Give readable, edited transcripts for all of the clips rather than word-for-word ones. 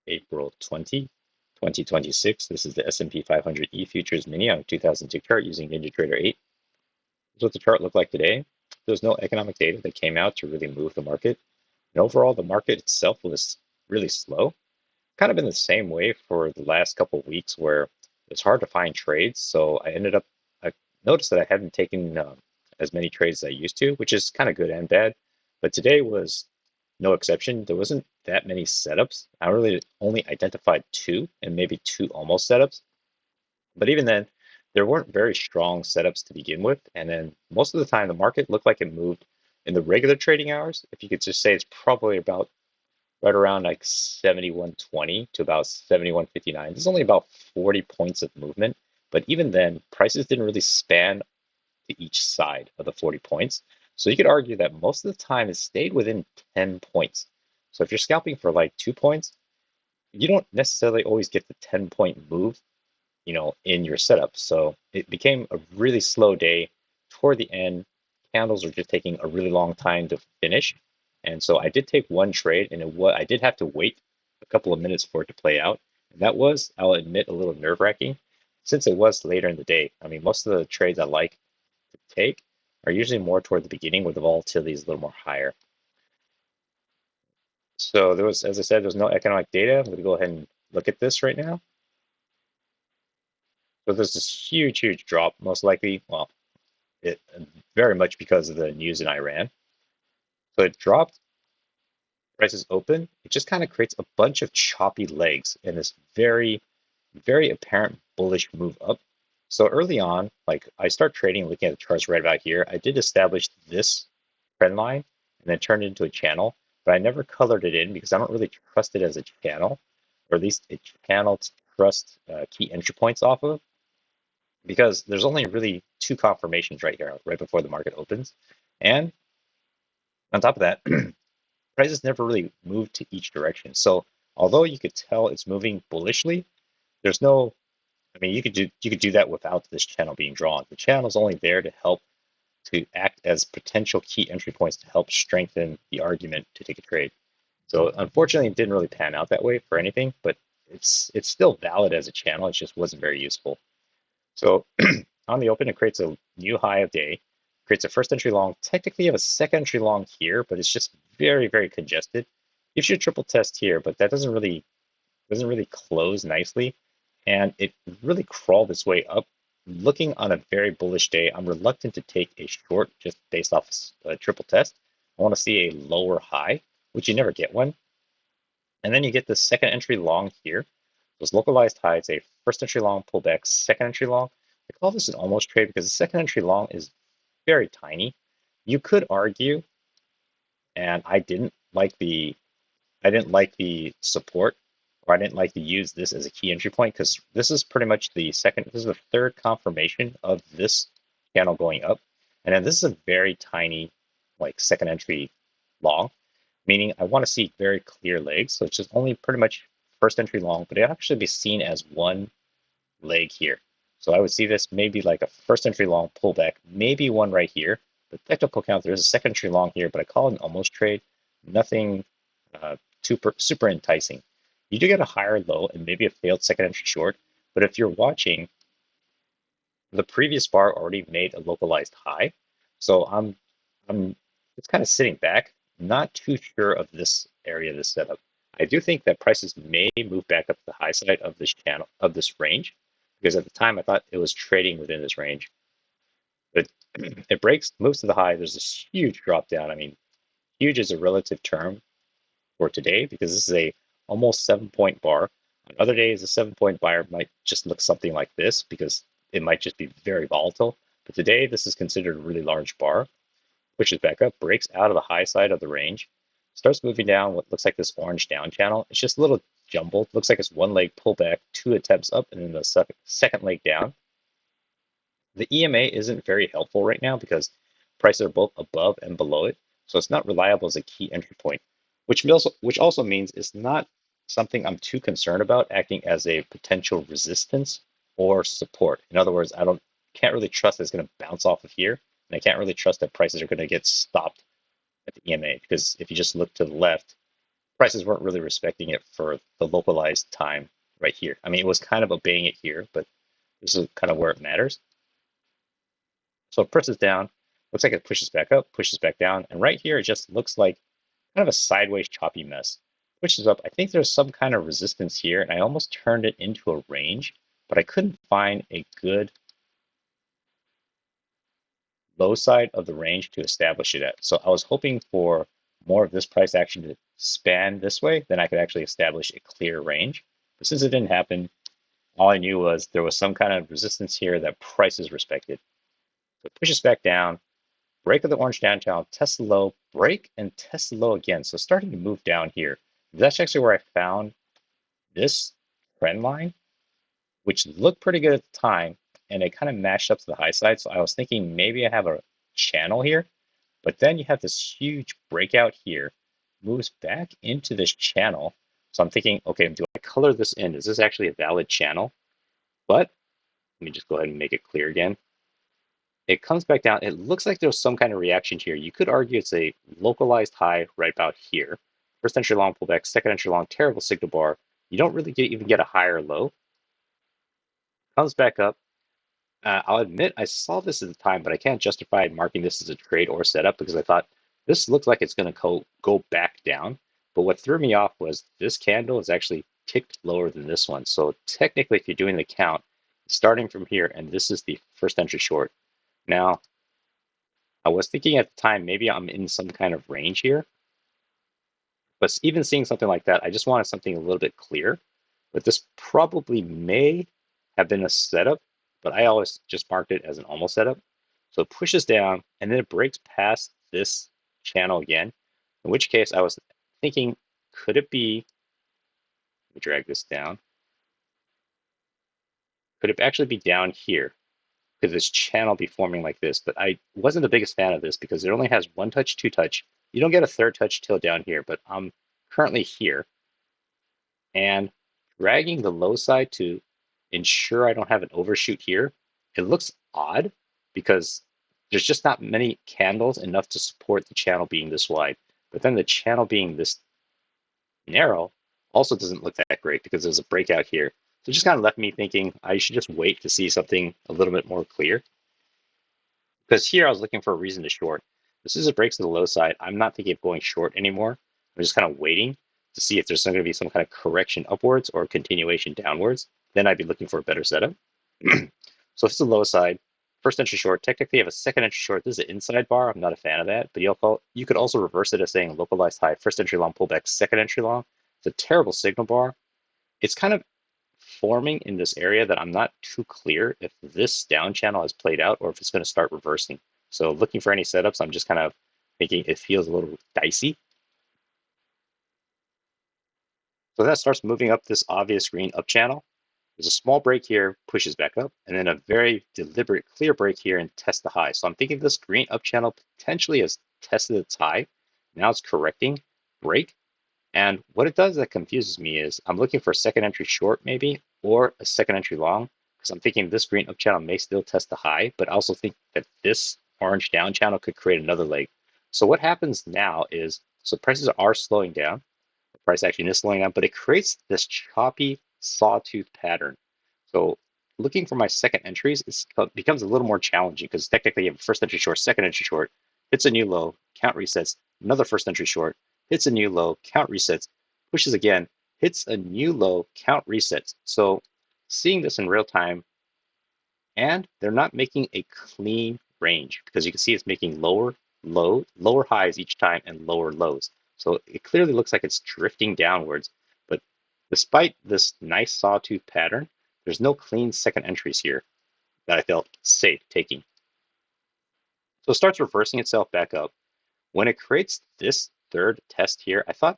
April 2026. This is the S&P 500 E futures mini on a 2002 chart using NinjaTrader 8. This is what the chart looked like today. There's no economic data that came out to really move the market. And overall, the market itself was really slow. Kind of been the same way for the last couple of weeks where it's hard to find trades. So I noticed that I haven't taken as many trades as I used to, which is kind of good and bad. But today was no exception. There wasn't that many setups. I really only identified two and maybe two almost setups. But even then, there weren't very strong setups to begin with. And then most of the time, the market looked like it moved in the regular trading hours. If you could just say it's probably about right around like 71.20 to about 71.59. There's only about 40 points of movement. But even then, prices didn't really span to each side of the 40 points. So you could argue that most of the time it stayed within 10 points. So if you're scalping for like 2 points, you don't necessarily always get the 10-point move, in your setup. So it became a really slow day. Toward the end, candles are just taking a really long time to finish. And so I did take one trade, and I did have to wait a couple of minutes for it to play out. And that was, I'll admit, a little nerve-wracking since it was later in the day. I mean, most of the trades I like to take are usually more toward the beginning where the volatility is a little more higher. So there was, as I said, there's no economic data. I'm going to go ahead and look at this right now. So there's this huge, huge drop, most likely, well, it very much because of the news in Iran. So it dropped, prices open. It just kind of creates a bunch of choppy legs in this very, very apparent bullish move up. So early on, like I start trading, looking at the charts right about here, I did establish this trend line and then turned it into a channel, but I never colored it in because I don't really trust it as a channel, or at least a channel to trust key entry points off of, because there's only really two confirmations right here, right before the market opens. And on top of that, prices never really moved to each direction. So although you could tell it's moving bullishly, there's no, I mean, you could do that without this channel being drawn. The channel is only there to help to act as potential key entry points to help strengthen the argument to take a trade. So unfortunately, it didn't really pan out that way for anything, but it's still valid as a channel. It just wasn't very useful. So on the open, it creates a new high of day, creates a first entry long. Technically, you have a second entry long here, but it's just very, very congested. Gives you a triple test here, but that doesn't really close nicely, and it really crawled its way up. Looking on a very bullish day, I'm reluctant to take a short just based off a triple test. I want to see a lower high, which you never get one. And then you get the second entry long here. Those localized highs, a first entry long pullback, second entry long. I call this an almost trade because the second entry long is very tiny. You could argue, and I didn't like the support, or I didn't like to use this as a key entry point because this is pretty much this is the third confirmation of this channel going up. And then this is a very tiny, like second entry long, meaning I want to see very clear legs. So it's just only pretty much first entry long, but it actually be seen as one leg here. So I would see this maybe like a first entry long pullback, maybe one right here. The technical count, there's a second entry long here, but I call it an almost trade. Nothing super enticing. You do get a higher low and maybe a failed second entry short, but if you're watching, the previous bar already made a localized high. So I'm it's kind of sitting back, not too sure of this area, this setup. I do think that prices may move back up to the high side of this channel, of this range, because at the time I thought it was trading within this range. But it moves to the high, there's this huge drop down. I mean, huge is a relative term for today because this is a almost 7-point bar. On other days, a 7-point bar might just look something like this because it might just be very volatile. But today, this is considered a really large bar. Pushes back up, breaks out of the high side of the range, starts moving down what looks like this orange down channel. It's just a little jumbled. Looks like it's one leg pullback, two attempts up, and then the second leg down. The EMA isn't very helpful right now because prices are both above and below it. So it's not reliable as a key entry point, which also means it's not something I'm too concerned about acting as a potential resistance or support. In other words, can't really trust that it's going to bounce off of here, and I can't really trust that prices are going to get stopped at the EMA because if you just look to the left, prices weren't really respecting it for the localized time right here. I mean, it was kind of obeying it here, but this is kind of where it matters. So it presses down, looks like it pushes back up, pushes back down, and right here it just looks like kind of a sideways choppy mess. Pushes up. I think there's some kind of resistance here, and I almost turned it into a range, but I couldn't find a good low side of the range to establish it at. So I was hoping for more of this price action to span this way, then I could actually establish a clear range. But since it didn't happen, all I knew was there was some kind of resistance here that prices respected. So it pushes back down, break of the orange down channel, test the low, break, and test the low again. So starting to move down here. That's actually where I found this trend line, which looked pretty good at the time, and it kind of matched up to the high side. So I was thinking maybe I have a channel here, but then you have this huge breakout here, moves back into this channel. So I'm thinking, okay, do I color this in? Is this actually a valid channel? But let me just go ahead and make it clear again. It comes back down. It looks like there's some kind of reaction here. You could argue it's a localized high right about here. First entry long pullback, second entry long, terrible signal bar. You don't really even get a higher low. Comes back up. I'll admit I saw this at the time, but I can't justify marking this as a trade or setup because I thought this looks like it's going to go back down. But what threw me off was this candle is actually ticked lower than this one. So technically, if you're doing the count, starting from here, and this is the first entry short. Now, I was thinking at the time, maybe I'm in some kind of range here. But even seeing something like that, I just wanted something a little bit clear. But this probably may have been a setup, but I always just marked it as an almost setup. So it pushes down and then it breaks past this channel again, in which case I was thinking, could it be, let me drag this down, could it actually be down here? Could this channel be forming like this? But I wasn't the biggest fan of this because it only has one touch, two touch. You don't get a third touch till down here, but I'm currently here. And dragging the low side to ensure I don't have an overshoot here, it looks odd because there's just not many candles enough to support the channel being this wide. But then the channel being this narrow also doesn't look that great because there's a breakout here. So it just kind of left me thinking I should just wait to see something a little bit more clear. Because here I was looking for a reason to short. As soon as it breaks to the low side, I'm not thinking of going short anymore. I'm just kind of waiting to see if there's going to be some kind of correction upwards or continuation downwards. Then I'd be looking for a better setup. So if it's the low side, first entry short, technically you have a second entry short. This is an inside bar. I'm not a fan of that, but you could also reverse it as saying localized high, first entry long pullback, second entry long. It's a terrible signal bar. It's kind of forming in this area that I'm not too clear if this down channel has played out or if it's going to start reversing. So looking for any setups, I'm just kind of thinking it feels a little dicey. So that starts moving up this obvious green up channel. There's a small break here, pushes back up, and then a very deliberate clear break here and test the high. So I'm thinking this green up channel potentially has tested its high. Now it's correcting, break. And what it does that confuses me is I'm looking for a second entry short maybe, or a second entry long, because I'm thinking this green up channel may still test the high, but I also think that this orange down channel could create another leg. So what happens now is, so prices are slowing down, the price action is slowing down, but it creates this choppy sawtooth pattern. So looking for my second entries becomes a little more challenging because technically you have first entry short, second entry short, hits a new low, count resets, another first entry short, hits a new low, count resets, pushes again, hits a new low, count resets. So seeing this in real time, and they're not making a clean range because you can see it's making lower highs each time and lower lows. So it clearly looks like it's drifting downwards. But despite this nice sawtooth pattern, there's no clean second entries here that I felt safe taking. So it starts reversing itself back up. When it creates this third test here, I thought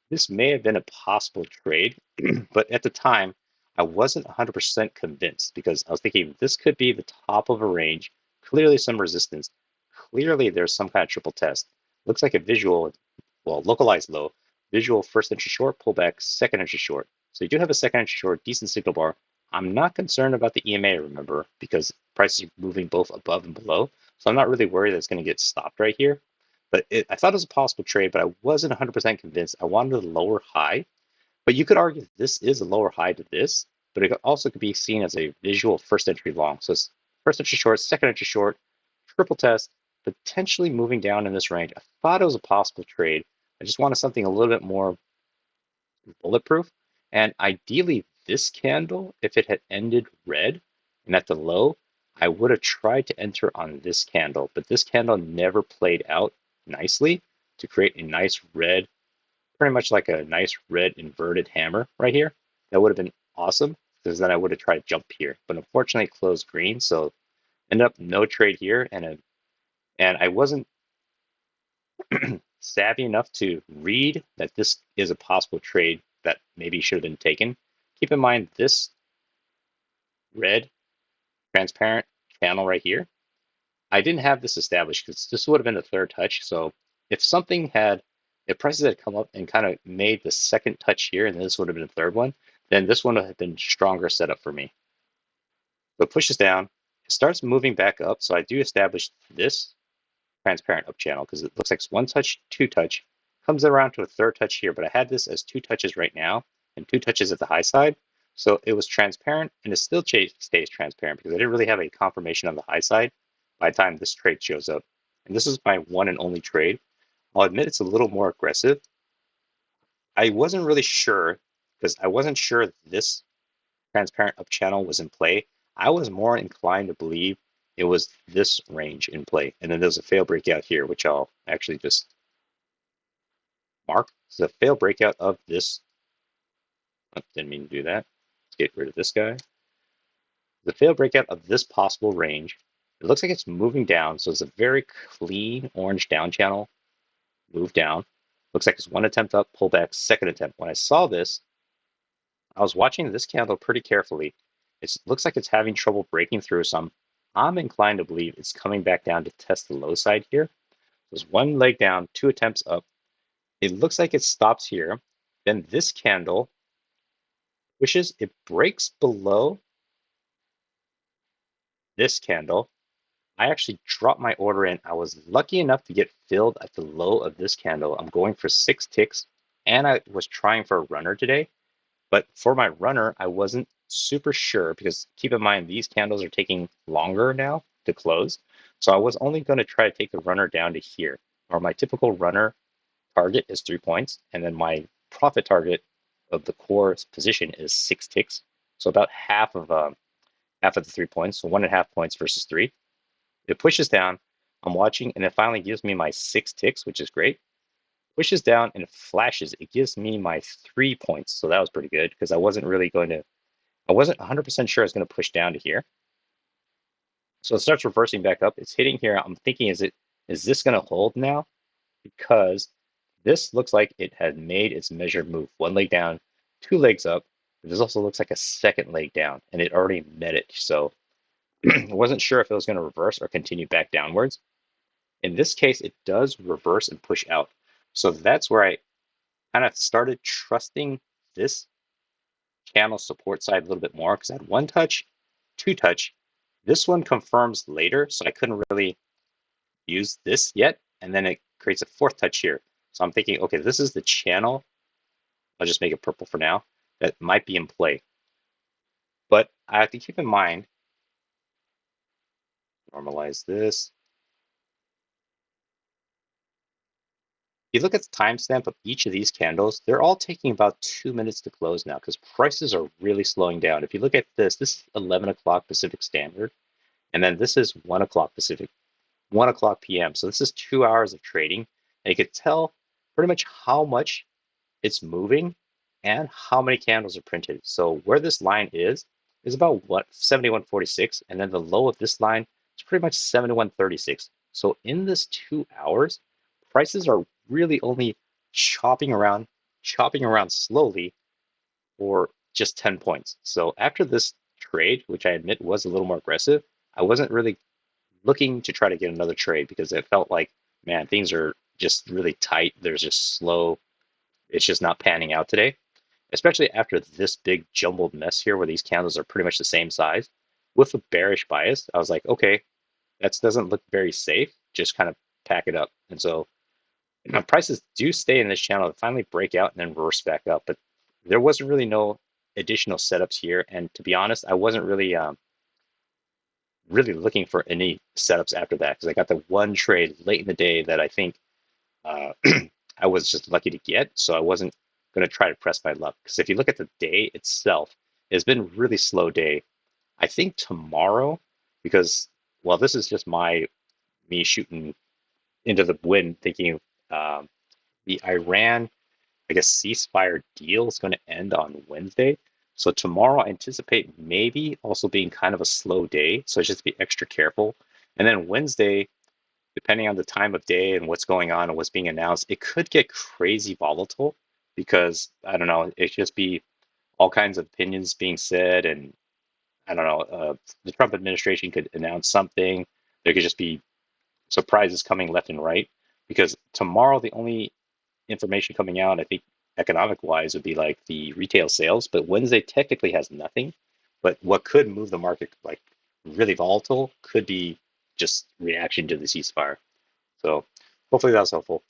this may have been a possible trade, but at the time, I wasn't 100% convinced because I was thinking this could be the top of a range, clearly some resistance, clearly there's some kind of triple test. Looks like a visual, well, localized low, visual first entry short, pullback, second entry short. So you do have a second entry short, decent signal bar. I'm not concerned about the EMA, remember, because prices are moving both above and below. So I'm not really worried that it's going to get stopped right here. But I thought it was a possible trade, but I wasn't 100% convinced. I wanted a lower high, but you could argue this is a lower high to this, but it also could be seen as a visual first entry long. So it's first entry short, second entry short, triple test, potentially moving down in this range. I thought it was a possible trade. I just wanted something a little bit more bulletproof. And ideally, this candle, if it had ended red and at the low, I would have tried to enter on this candle, but this candle never played out nicely to create a nice red, pretty much like a nice red inverted hammer right here. That would have been awesome because then I would have tried to jump here, but unfortunately it closed green, so ended up no trade here, and I wasn't savvy enough to read that this is a possible trade that maybe should have been taken. Keep in mind this red transparent channel right here. I didn't have this established because this would have been the third touch. So if prices had come up and kind of made the second touch here, and this would have been the third one, then this one would have been stronger setup for me. So it pushes down, it starts moving back up. So I do establish this transparent up channel because it looks like it's one touch, two touch, comes around to a third touch here, but I had this as two touches right now and two touches at the high side. So it was transparent and it still stays transparent because I didn't really have a confirmation on the high side by the time this trade shows up. And this is my one and only trade. I'll admit it's a little more aggressive. I wasn't really sure because I wasn't sure this transparent up channel was in play. I was more inclined to believe it was this range in play. And then there's a fail breakout here, which I'll actually just mark. So the fail breakout of this, oh, didn't mean to do that. Let's get rid of this guy. The fail breakout of this possible range, it looks like it's moving down. So it's a very clean orange down channel, move down. Looks like it's one attempt up, pull back, second attempt. When I saw this, I was watching this candle pretty carefully. It looks like it's having trouble breaking through, so I'm inclined to believe it's coming back down to test the low side here. There's one leg down, two attempts up. It looks like it stops here. Then this candle pushes, it breaks below this candle. I actually dropped my order in. I was lucky enough to get filled at the low of this candle. I'm going for 6 ticks, and I was trying for a runner today. But for my runner, I wasn't super sure because keep in mind, these candles are taking longer now to close. So I was only going to try to take the runner down to here, or my typical runner target is 3 points. And then my profit target of the core position is 6 ticks. So about half of the 3 points, so 1.5 points versus 3. It pushes down. I'm watching, and it finally gives me my 6 ticks, which is great. Pushes down and it flashes. It gives me my 3 points. So that was pretty good because I wasn't 100% sure I was going to push down to here. So it starts reversing back up. It's hitting here. I'm thinking, is this going to hold now? Because this looks like it had made its measured move. One leg down, two legs up. This also looks like a second leg down, and it already met it. So I wasn't sure if it was going to reverse or continue back downwards. In this case, it does reverse and push out. So that's where I kind of started trusting this channel support side a little bit more because I had one touch, two touch. This one confirms later, so I couldn't really use this yet. And then it creates a fourth touch here. So I'm thinking, okay, this is the channel. I'll just make it purple for now. That might be in play. But I have to keep in mind, normalize this. If you look at the timestamp of each of these candles, they're all taking about 2 minutes to close now because prices are really slowing down. If you look at this is 11 o'clock Pacific Standard, and then this is 1 o'clock Pacific, 1 o'clock p.m. So this is 2 hours of trading. And you could tell pretty much how much it's moving and how many candles are printed. So where this line is about what 71.46, and then the low of this line is pretty much 71.36. So in this 2 hours, prices are really only chopping around slowly for just 10 points. So after this trade, which I admit was a little more aggressive, I wasn't really looking to try to get another trade because it felt like, man, things are just really tight. There's just slow. It's just not panning out today, especially after this big jumbled mess here where these candles are pretty much the same size. With a bearish bias, I was like, okay, that doesn't look very safe. Just kind of pack it up. And so Now, prices do stay in this channel to finally break out and then reverse back up, but there wasn't really no additional setups here. And to be honest, I wasn't really looking for any setups after that because I got the one trade late in the day that I think uh, I was just lucky to get. So I wasn't going to try to press my luck because if you look at the day itself, it's been a really slow day. I think tomorrow, because well, this is just me shooting into the wind, thinking um, the Iran, I guess, ceasefire deal is going to end on Wednesday. So tomorrow, I anticipate maybe also being kind of a slow day. So just be extra careful. And then Wednesday, depending on the time of day and what's going on and what's being announced, it could get crazy volatile because I don't know, it just be all kinds of opinions being said, and I don't know, the Trump administration could announce something. There could just be surprises coming left and right. Because tomorrow, the only information coming out, I think, economic wise, would be like the retail sales. But Wednesday technically has nothing. But what could move the market like really volatile could be just reaction to the ceasefire. So hopefully that's helpful.